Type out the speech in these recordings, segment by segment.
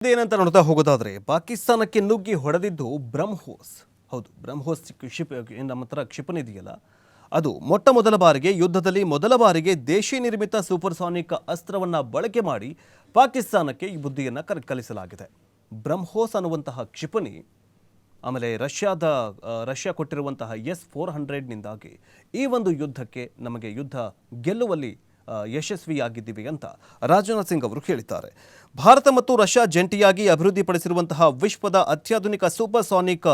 ಏನಂತ ನೋಡ್ತಾ ಹೋಗೋದಾದ್ರೆ ಪಾಕಿಸ್ತಾನಕ್ಕೆ ನುಗ್ಗಿ ಹೊಡೆದಿದ್ದು ಬ್ರಹ್ಮೋಸ್. ಹೌದು, ಬ್ರಹ್ಮೋಸ್ ನಮ್ಮ ಹತ್ರ ಕ್ಷಿಪಣಿ ಇದೆಯಲ್ಲ, ಅದು ಮೊಟ್ಟ ಮೊದಲ ಬಾರಿಗೆ ಯುದ್ಧದಲ್ಲಿ ಮೊದಲ ಬಾರಿಗೆ ದೇಶೀಯ ನಿರ್ಮಿತ ಸೂಪರ್ಸಾನಿಕ್ ಅಸ್ತ್ರವನ್ನು ಬಳಕೆ ಮಾಡಿ ಪಾಕಿಸ್ತಾನಕ್ಕೆ ಈ ಬುದ್ಧಿಯನ್ನು ಕಲಿಸಲಾಗಿದೆ. ಬ್ರಹ್ಮೋಸ್ ಅನ್ನುವಂತಹ ಕ್ಷಿಪಣಿ ಆಮೇಲೆ ರಷ್ಯಾ ಕೊಟ್ಟಿರುವಂತಹ S-400ನಿಂದಾಗಿ ಈ ಒಂದು ಯುದ್ಧಕ್ಕೆ ನಮಗೆ ಯುದ್ಧ ಗೆಲ್ಲುವಲ್ಲಿ ಯಶಸ್ವಿಯಾಗಿದ್ದೀವಿ ಅಂತ ರಾಜನಾಥ್ ಸಿಂಗ್ ಅವರು ಹೇಳಿದ್ದಾರೆ. ಭಾರತ ಮತ್ತು ರಷ್ಯಾ ಜಂಟಿಯಾಗಿ ಅಭಿವೃದ್ಧಿಪಡಿಸಿರುವಂತಹ ವಿಶ್ವದ ಅತ್ಯಾಧುನಿಕ ಸೂಪರ್ಸಾನಿಕ್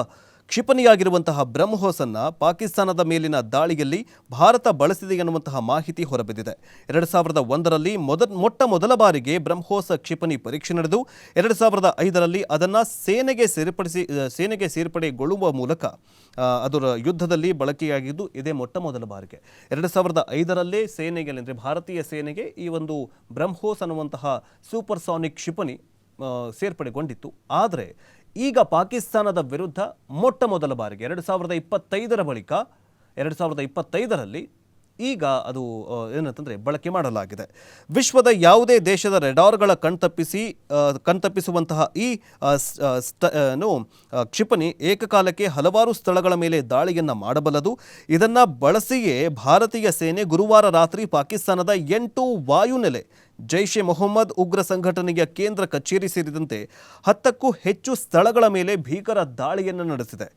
ಕ್ಷಿಪಣಿಯಾಗಿರುವಂತಹ ಬ್ರಹ್ಮೋಸ್ ಅನ್ನು ಪಾಕಿಸ್ತಾನದ ಮೇಲಿನ ದಾಳಿಯಲ್ಲಿ ಭಾರತ ಬಳಸಿದೆ ಎನ್ನುವಂತಹ ಮಾಹಿತಿ ಹೊರಬಿದ್ದಿದೆ. 2001ರಲ್ಲಿ ಮೊಟ್ಟ ಮೊದಲ ಬಾರಿಗೆ ಬ್ರಹ್ಮೋಸ್ ಕ್ಷಿಪಣಿ ಪರೀಕ್ಷೆ ನಡೆದು 2005ರಲ್ಲಿ ಅದನ್ನು ಸೇನೆಗೆ ಸೇರ್ಪಡೆಗೊಳ್ಳುವ ಮೂಲಕ ಅದರ ಯುದ್ಧದಲ್ಲಿ ಬಳಕೆಯಾಗಿದ್ದು ಇದೇ ಮೊಟ್ಟ ಮೊದಲ ಬಾರಿಗೆ. 2005ರಲ್ಲೇ ಸೇನೆಗೆ ಅಂದರೆ ಭಾರತೀಯ ಸೇನೆಗೆ ಈ ಒಂದು ಬ್ರಹ್ಮೋಸ್ ಅನ್ನುವಂತಹ ಸೂಪರ್ಸಾನಿಕ್ ಕ್ಷಿಪಣಿ ಸೇರ್ಪಡೆಗೊಂಡಿತ್ತು. ಆದರೆ ಈಗ ಪಾಕಿಸ್ತಾನದ ವಿರುದ್ಧ ಮೊಟ್ಟ ಮೊದಲ ಬಾರಿಗೆ 2025ರ ಬಳಿಕ 2025ರಲ್ಲಿ ಈಗ ಅದು ಏನಂತಂದರೆ ಬಳಕೆ ಮಾಡಲಾಗಿದೆ. ವಿಶ್ವದ ಯಾವುದೇ ದೇಶದ ರೆಡಾರ್ಗಳ ಕಣ್ತಪ್ಪಿಸುವಂತಹ ಈ ಕ್ಷಿಪಣಿ ಏಕಕಾಲಕ್ಕೆ ಹಲವಾರು ಸ್ಥಳಗಳ ಮೇಲೆ ದಾಳಿಯನ್ನು ಮಾಡಬಲ್ಲದು. ಇದನ್ನು ಬಳಸಿಯೇ ಭಾರತೀಯ ಸೇನೆ ಗುರುವಾರ ರಾತ್ರಿ ಪಾಕಿಸ್ತಾನದ 8 ವಾಯುನೆಲೆ, ಜೈಷ್ ಎ ಮೊಹಮ್ಮದ್ ಉಗ್ರ ಸಂಘಟನೆಯ ಕೇಂದ್ರ ಕಚೇರಿ ಸೇರಿದಂತೆ 10ಕ್ಕೂ ಹೆಚ್ಚು ಸ್ಥಳಗಳ ಮೇಲೆ ಭೀಕರ ದಾಳಿಯನ್ನು ನಡೆಸಿದೆ.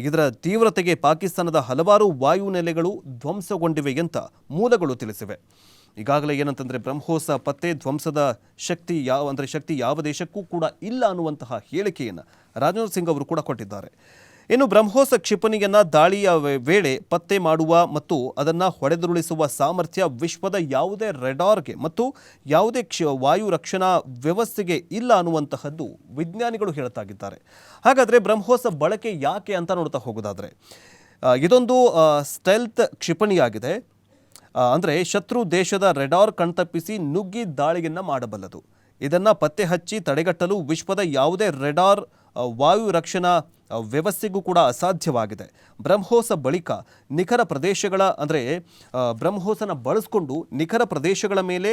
ಇದರ ತೀವ್ರತೆಗೆ ಪಾಕಿಸ್ತಾನದ ಹಲವಾರು ವಾಯುನೆಲೆಗಳು ಧ್ವಂಸಗೊಂಡಿವೆ ಅಂತ ಮೂಲಗಳು ತಿಳಿಸಿವೆ. ಈಗಾಗಲೇ ಏನಂತಂದರೆ ಬ್ರಹ್ಮೋಸ್ ಪತ್ತೆ ಧ್ವಂಸದ ಶಕ್ತಿ ಯಾವ ದೇಶಕ್ಕೂ ಕೂಡ ಇಲ್ಲ ಅನ್ನುವಂತಹ ಹೇಳಿಕೆಯನ್ನು ರಾಜನಾಥ್ ಸಿಂಗ್ ಅವರು ಕೂಡ ಕೊಟ್ಟಿದ್ದಾರೆ. ಇನ್ನು ಬ್ರಹ್ಮೋಸ್ ಕ್ಷಿಪಣಿಯನ್ನು ದಾಳಿಯ ವೇಳೆ ಪತ್ತೆ ಮಾಡುವ ಮತ್ತು ಅದನ್ನು ಹೊಡೆದುರುಳಿಸುವ ಸಾಮರ್ಥ್ಯ ವಿಶ್ವದ ಯಾವುದೇ ರೆಡಾರ್ಗೆ ಮತ್ತು ಯಾವುದೇ ವಾಯು ರಕ್ಷಣಾ ವ್ಯವಸ್ಥೆಗೆ ಇಲ್ಲ ಅನ್ನುವಂತಹದ್ದು ವಿಜ್ಞಾನಿಗಳು ಹೇಳ್ತಾಗಿದ್ದಾರೆ. ಹಾಗಾದರೆ ಬ್ರಹ್ಮೋಸ್ ಬಳಕೆ ಯಾಕೆ ಅಂತ ನೋಡ್ತಾ ಹೋಗೋದಾದರೆ, ಇದೊಂದು ಸ್ಟೆಲ್ತ್ ಕ್ಷಿಪಣಿಯಾಗಿದೆ. ಅಂದರೆ ಶತ್ರು ದೇಶದ ರೆಡಾರ್ ಕಣ್ತಪ್ಪಿಸಿ ನುಗ್ಗಿ ದಾಳಿಯನ್ನು ಮಾಡಬಲ್ಲದು. ಇದನ್ನು ಪತ್ತೆ ಹಚ್ಚಿ ತಡೆಗಟ್ಟಲು ವಿಶ್ವದ ಯಾವುದೇ ರೆಡಾರ್ ವಾಯು ರಕ್ಷಣಾ ವ್ಯವಸ್ಥೆಗೂ ಕೂಡ ಅಸಾಧ್ಯವಾಗಿದೆ. ಬ್ರಹ್ಮೋಸ್ ಬಳಿಕ ನಿಖರ ಪ್ರದೇಶಗಳ ಬ್ರಹ್ಮೋಸನ್ನು ಬಳಸಿಕೊಂಡು ನಿಖರ ಪ್ರದೇಶಗಳ ಮೇಲೆ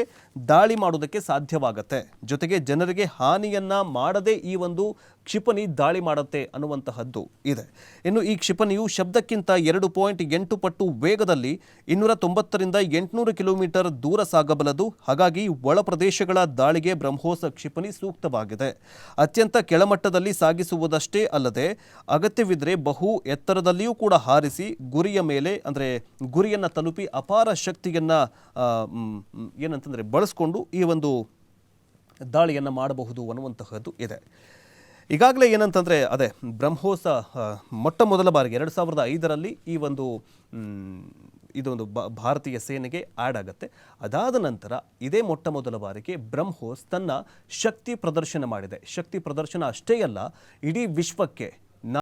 ದಾಳಿ ಮಾಡೋದಕ್ಕೆ ಸಾಧ್ಯವಾಗುತ್ತೆ. ಜೊತೆಗೆ ಜನರಿಗೆ ಹಾನಿಯನ್ನು ಮಾಡದೆ ಈ ಒಂದು ಕ್ಷಿಪಣಿ ದಾಳಿ ಮಾಡುತ್ತೆ ಅನ್ನುವಂತಹದ್ದು ಇದೆ. ಇನ್ನು ಈ ಕ್ಷಿಪಣಿಯು ಶಬ್ದಕ್ಕಿಂತ 2.8 ಪಟ್ಟು ವೇಗದಲ್ಲಿ 290ರಿಂದ 800 ಕಿಲೋಮೀಟರ್ ದೂರ ಸಾಗಬಲ್ಲದು. ಹಾಗಾಗಿ ಒಳ ಪ್ರದೇಶಗಳ ದಾಳಿಗೆ ಬ್ರಹ್ಮೋಸ್ ಕ್ಷಿಪಣಿ ಸೂಕ್ತವಾಗಿದೆ. ಅತ್ಯಂತ ಕೆಳಮಟ್ಟದಲ್ಲಿ ಸಾಗಿಸುವುದಷ್ಟೇ ಅಲ್ಲದೆ ಅಗತ್ಯವಿದ್ದರೆ ಬಹು ಎತ್ತರದಲ್ಲಿಯೂ ಕೂಡ ಹಾರಿಸಿ ಗುರಿಯನ್ನು ತಲುಪಿ ಅಪಾರ ಶಕ್ತಿಯನ್ನು ಬಳಸಿಕೊಂಡು ಈ ಒಂದು ದಾಳಿಯನ್ನು ಮಾಡಬಹುದು ಅನ್ನುವಂತಹದ್ದು ಇದೆ. ಈಗಾಗಲೇ ಏನಂತಂದರೆ ಬ್ರಹ್ಮೋಸ್ ಮೊಟ್ಟ ಮೊದಲ ಬಾರಿಗೆ 2005ರಲ್ಲಿ ಇದೊಂದು ಭಾರತೀಯ ಸೇನೆಗೆ ಆ್ಯಡ್ ಆಗುತ್ತೆ. ಅದಾದ ನಂತರ ಇದೇ ಮೊಟ್ಟ ಮೊದಲ ಬಾರಿಗೆ ಬ್ರಹ್ಮೋಸ್ ತನ್ನ ಶಕ್ತಿ ಪ್ರದರ್ಶನ ಮಾಡಿದೆ. ಶಕ್ತಿ ಪ್ರದರ್ಶನ ಅಷ್ಟೇ ಅಲ್ಲ, ಇಡೀ ವಿಶ್ವಕ್ಕೆ